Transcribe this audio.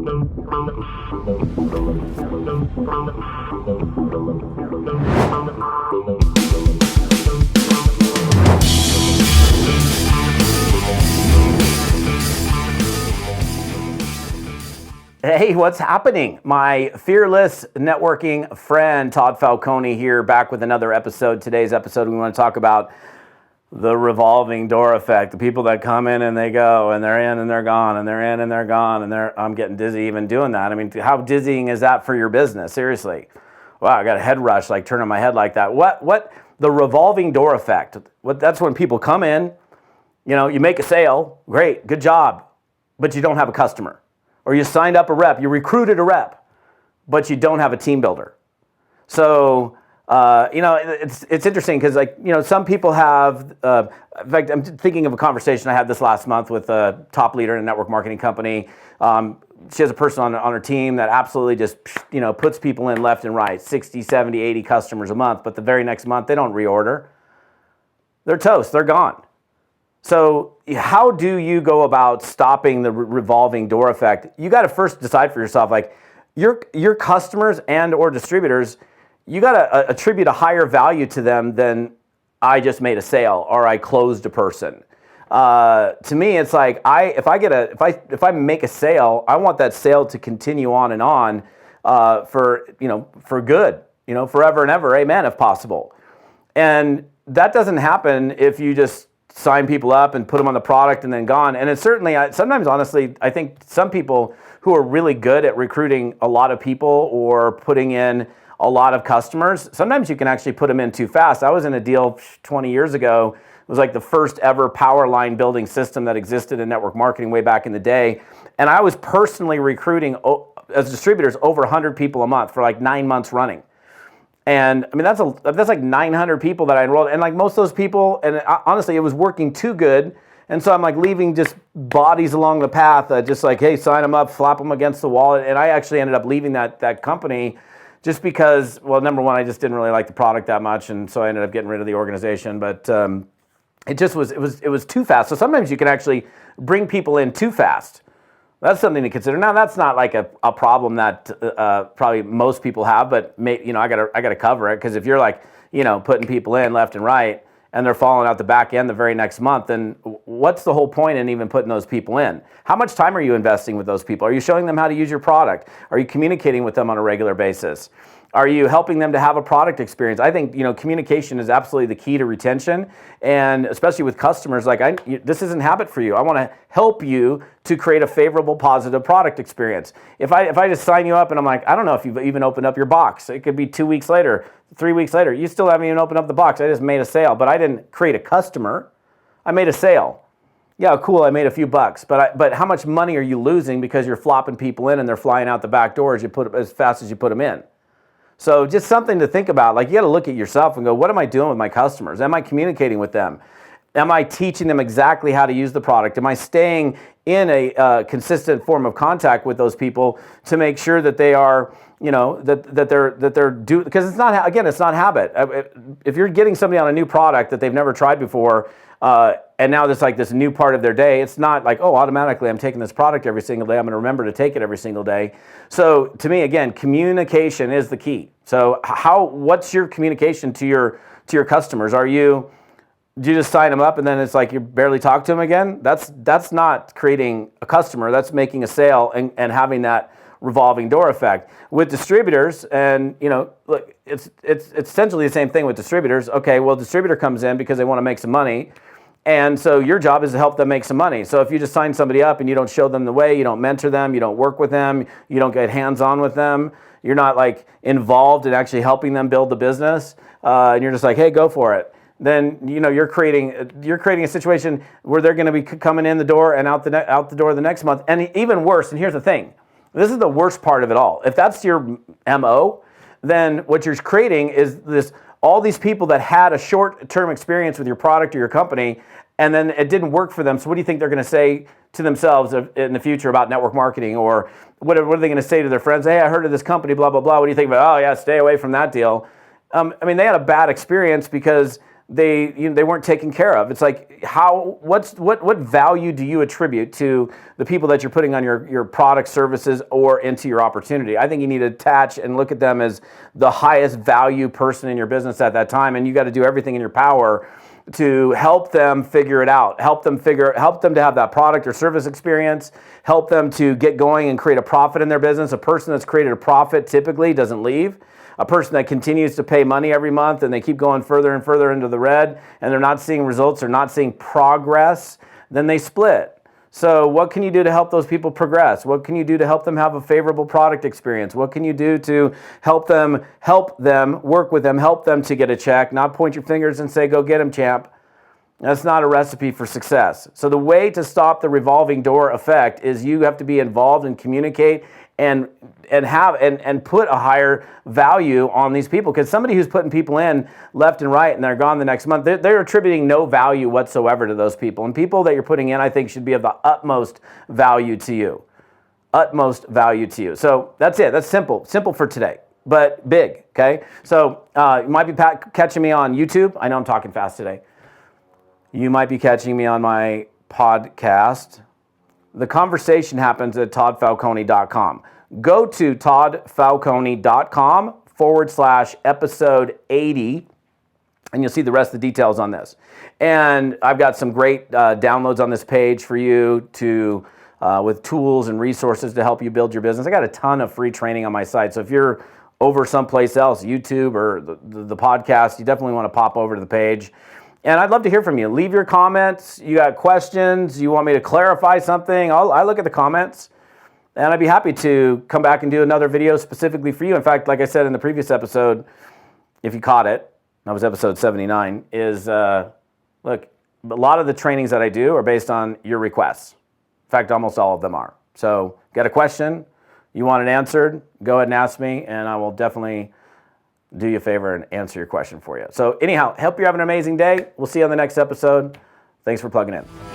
Hey, what's happening? My fearless networking friend, Todd Falcone here, back with another episode. Today's episode, we want to talk about the revolving door effect. The people that come in and they go, and they're in and they're gone, and they're in and they're gone, and I'm getting dizzy even doing that. I mean, how dizzying is that for your business? Seriously. Wow, I got a head rush, like turning my head like that. What the revolving door effect? That's when people come in, you make a sale, great, good job, but you don't have a customer. Or you signed up a rep, you recruited a rep, but you don't have a team builder. So, it's interesting because some people have, in fact, I'm thinking of a conversation I had this last month with a top leader in a network marketing company. She has a person on her team that absolutely just, puts people in left and right, 60, 70, 80 customers a month, but the very next month they don't reorder. They're toast, they're gone. So how do you go about stopping the revolving door effect? You got to first decide for yourself, like your customers and or distributors, you got to attribute a higher value to them than I just made a sale or I closed a person. To me, it's like if I make a sale, I want that sale to continue on and on for good, forever and ever, amen, if possible. And that doesn't happen if you just sign people up and put them on the product and then gone. And it's certainly, sometimes honestly, I think some people who are really good at recruiting a lot of people or putting in a lot of customers, sometimes you can actually put them in too fast. I was in a deal 20 years ago. It was like the first ever power line building system that existed in network marketing way back in the day. And I was personally recruiting as distributors over 100 people a month for like 9 months running. And I mean, that's like 900 people that I enrolled. And like most of those people, and honestly, it was working too good. And so I'm like leaving just bodies along the path, just like, hey, sign them up, flap them against the wall. And I actually ended up leaving that company just because, well, number one, I just didn't really like the product that much. And so I ended up getting rid of the organization. But it was too fast. So sometimes you can actually bring people in too fast. That's something to consider. Now, that's not like a problem that probably most people have, but I gotta cover it, because if you're like putting people in left and right and they're falling out the back end the very next month, then what's the whole point in even putting those people in? How much time are you investing with those people? Are you showing them how to use your product? Are you communicating with them on a regular basis? Are you helping them to have a product experience? I think communication is absolutely the key to retention, and especially with customers. Like this isn't habit for you. I want to help you to create a favorable, positive product experience. If I just sign you up and I'm like, I don't know if you've even opened up your box. It could be 2 weeks later, 3 weeks later. You still haven't even opened up the box. I just made a sale, but I didn't create a customer. I made a sale. Yeah, cool. I made a few bucks, but how much money are you losing because you're flopping people in and they're flying out the back door as fast as you put them in? So just something to think about. Like, you got to look at yourself and go, what am I doing with my customers? Am I communicating with them? Am I teaching them exactly how to use the product? Am I staying in a consistent form of contact with those people to make sure that they are, that they're doing? Because it's not habit. If you're getting somebody on a new product that they've never tried before, and now there's like this new part of their day, it's not like, oh, automatically I'm taking this product every single day. I'm going to remember to take it every single day. So to me, again, communication is the key. So what's your communication to your customers? Do you just sign them up and then it's like you barely talk to them again? That's not creating a customer. That's making a sale and having that revolving door effect. With distributors, and look, it's essentially the same thing with distributors. Okay, well, distributor comes in because they want to make some money. And so your job is to help them make some money. So if you just sign somebody up and you don't show them the way, you don't mentor them, you don't work with them, you don't get hands-on with them, you're not like involved in actually helping them build the business, and you're just like, hey, go for it. Then you're creating a situation where they're going to be coming in the door and out the door the next month. And even worse, and here's the thing, this is the worst part of it all. If that's your MO, then what you're creating is all these people that had a short-term experience with your product or your company, and then it didn't work for them. So what do you think they're going to say to themselves in the future about network marketing? Or what are they going to say to their friends? Hey, I heard of this company, blah, blah, blah. What do you think about it? Oh, yeah, stay away from that deal. I mean, they had a bad experience because they weren't taken care of. It's like, what value do you attribute to the people that you're putting on your product, services, or into your opportunity? I think you need to attach and look at them as the highest value person in your business at that time, and you got to do everything in your power to help them figure it out, help them to have that product or service experience, help them to get going and create a profit in their business. A person that's created a profit typically doesn't leave. A person that continues to pay money every month and they keep going further and further into the red and they're not seeing results, they're not seeing progress, then they split. So what can you do to help those people progress? What can you do to help them have a favorable product experience? What can you do to help them, work with them, help them to get a check, not point your fingers and say, go get them, champ. That's not a recipe for success. So the way to stop the revolving door effect is you have to be involved and communicate and put a higher value on these people. Because somebody who's putting people in left and right and they're gone the next month, they're attributing no value whatsoever to those people. And people that you're putting in, I think, should be of the utmost value to you. Utmost value to you. So that's it. That's simple. Simple for today, but big, okay? So you might be catching me on YouTube. I know I'm talking fast today. You might be catching me on my podcast. The conversation happens at toddfalcone.com. Go to toddfalcone.com/episode 80, and you'll see the rest of the details on this. And I've got some great downloads on this page for you to with tools and resources to help you build your business. I got a ton of free training on my site. So if you're over someplace else, YouTube or the podcast, you definitely want to pop over to the page. And I'd love to hear from you. Leave your comments. You got questions. You want me to clarify something? I look at the comments, and I'd be happy to come back and do another video specifically for you. In fact, like I said in the previous episode, if you caught it, that was episode 79, is, look, a lot of the trainings that I do are based on your requests. In fact, almost all of them are. So got a question, you want it answered, go ahead and ask me, and I will definitely do you a favor and answer your question for you. So anyhow, hope you're having an amazing day. We'll see you on the next episode. Thanks for plugging in.